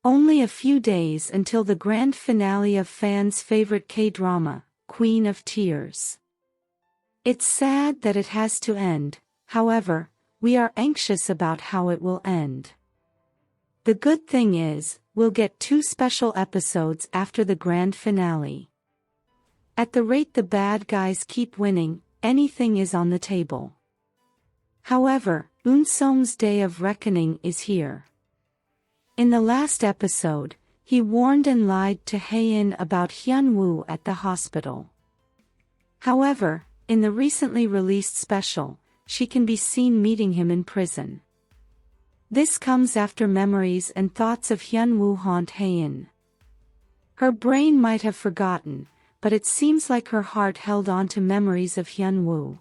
Only a few days until the grand finale of fans' favorite K-drama, Queen of Tears. It's sad that it has to end, however, we are anxious about how it will end. The good thing is, we'll get 2 special episodes after the grand finale. At the rate the bad guys keep winning, anything is on the table. However, Eun-Seong's day of reckoning is here. In the last episode, he warned and lied to Hae-in about Hyun-woo at the hospital. However, in the recently released special, she can be seen meeting him in prison. This comes after memories and thoughts of Hyun-woo haunt Hae-in. Her brain might have forgotten, but it seems like her heart held on to memories of Hyun-woo.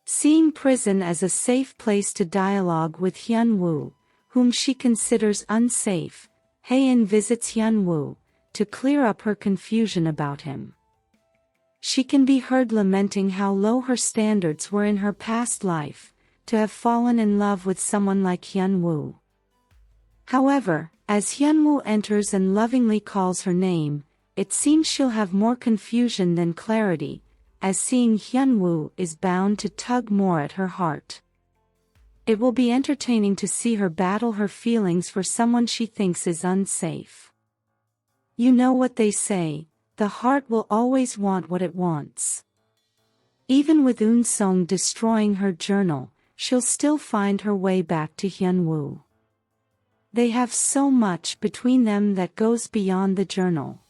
Seeing prison as a safe place to dialogue with Hyun-woo, whom she considers unsafe, Hae-in visits Hyun-woo, to clear up her confusion about him. She can be heard lamenting how low her standards were in her past life, to have fallen in love with someone like Hyun-woo. However, as Hyun-woo enters and lovingly calls her name, it seems she'll have more confusion than clarity, as seeing Hyun-woo is bound to tug more at her heart. It will be entertaining to see her battle her feelings for someone she thinks is unsafe. You know what they say, the heart will always want what it wants. Even with Eun-Seong destroying her journal, she'll still find her way back to Hyun-woo. They have so much between them that goes beyond the journal.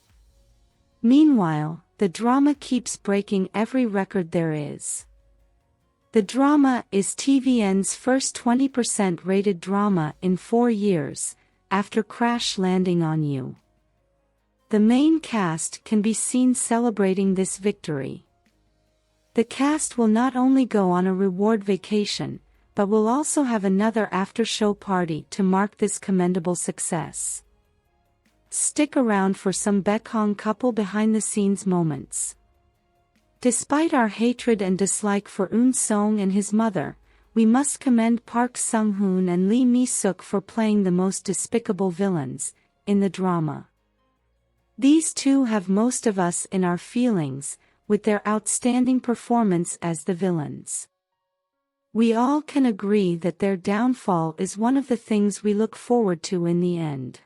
Meanwhile, the drama keeps breaking every record there is. The drama is TVN's first 20% rated drama in 4 years, after Crash Landing on You. The main cast can be seen celebrating this victory. The cast will not only go on a reward vacation, but will also have another after-show party to mark this commendable success. Stick around for some Baekhyun couple behind-the-scenes moments. Despite our hatred and dislike for Eun-Seong and his mother, we must commend Park Sung-hoon and Lee Mi-suk for playing the most despicable villains in the drama. These two have most of us in our feelings, with their outstanding performance as the villains. We all can agree that their downfall is one of the things we look forward to in the end.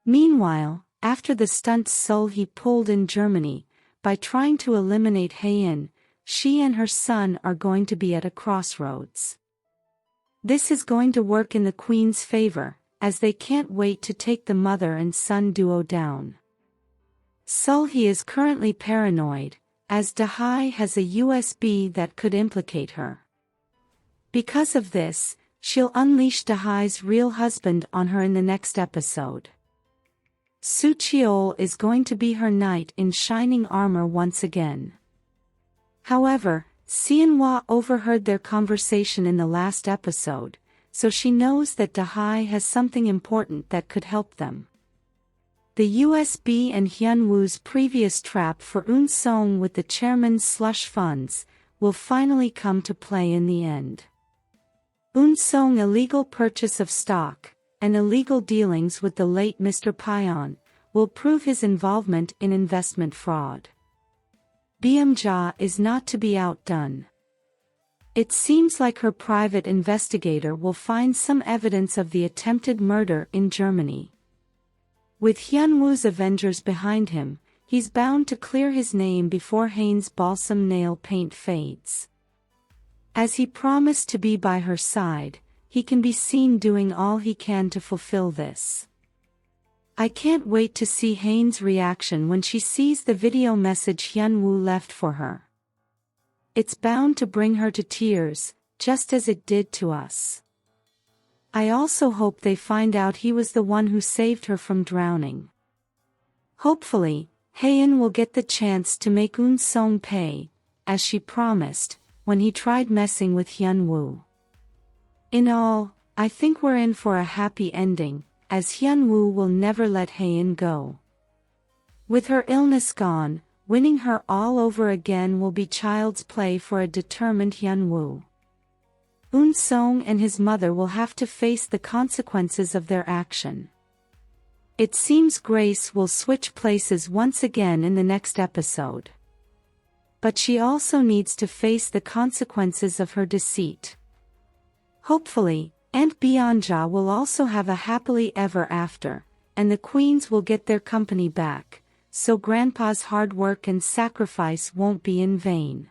Meanwhile, after the stunts Soo Hyun pulled in Germany, by trying to eliminate Hae-in, she and her son are going to be at a crossroads. This is going to work in the Queen's favor, as they can't wait to take the mother and son duo down. Soo Hyun is currently paranoid, as Dahae has a USB that could implicate her. Because of this, she'll unleash Dahae's real husband on her in the next episode. Soo Cheol is going to be her knight in shining armor once again. However, Seon-wha overheard their conversation in the last episode, so she knows that Dahae has something important that could help them. The USB and Hyun-woo's previous trap for Eun-Seong with the chairman's slush funds will finally come to play in the end. Eun-Seong's illegal purchase of stock, and illegal dealings with the late Mr. Pyeon, will prove his involvement in investment fraud. Byung-ja is not to be outdone. It seems like her private investigator will find some evidence of the attempted murder in Germany. With Hyun-woo's Avengers behind him, he's bound to clear his name before Hae-in's balsam nail paint fades. As he promised to be by her side, he can be seen doing all he can to fulfill this. I can't wait to see Hae-in's reaction when she sees the video message Hyun-woo left for her. It's bound to bring her to tears, just as it did to us. I also hope they find out he was the one who saved her from drowning. Hopefully, Hae-in will get the chance to make Eun-Seong pay, as she promised, when he tried messing with Hyun-woo. In all, I think we're in for a happy ending, as Hyun-woo will never let Hae-in go. With her illness gone, winning her all over again will be child's play for a determined Hyun-woo. Eun-Seong and his mother will have to face the consequences of their action. It seems Grace will switch places once again in the next episode. But she also needs to face the consequences of her deceit. Hopefully, Aunt Byeonja will also have a happily ever after, and the queens will get their company back, so Grandpa's hard work and sacrifice won't be in vain.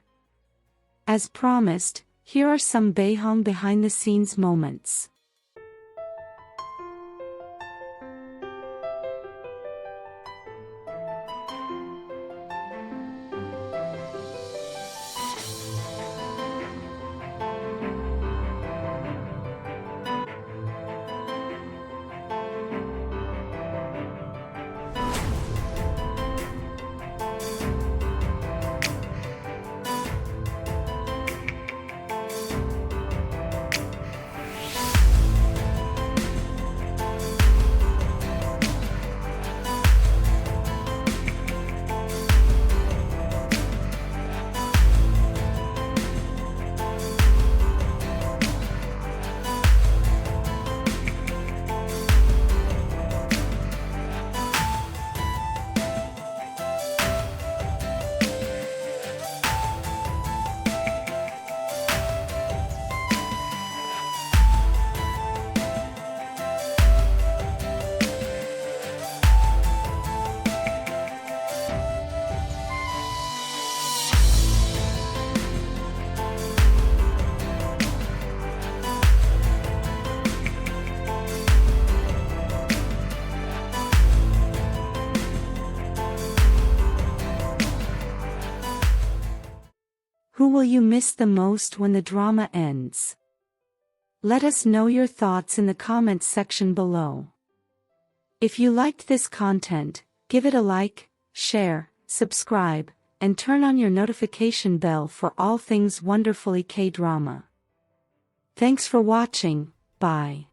As promised, here are some Baehong behind-the-scenes moments. Who will you miss the most when the drama ends? Let us know your thoughts in the comments section below. If you liked this content, give it a like, share, subscribe, and turn on your notification bell for all things wonderfully K-drama. Thanks for watching, bye.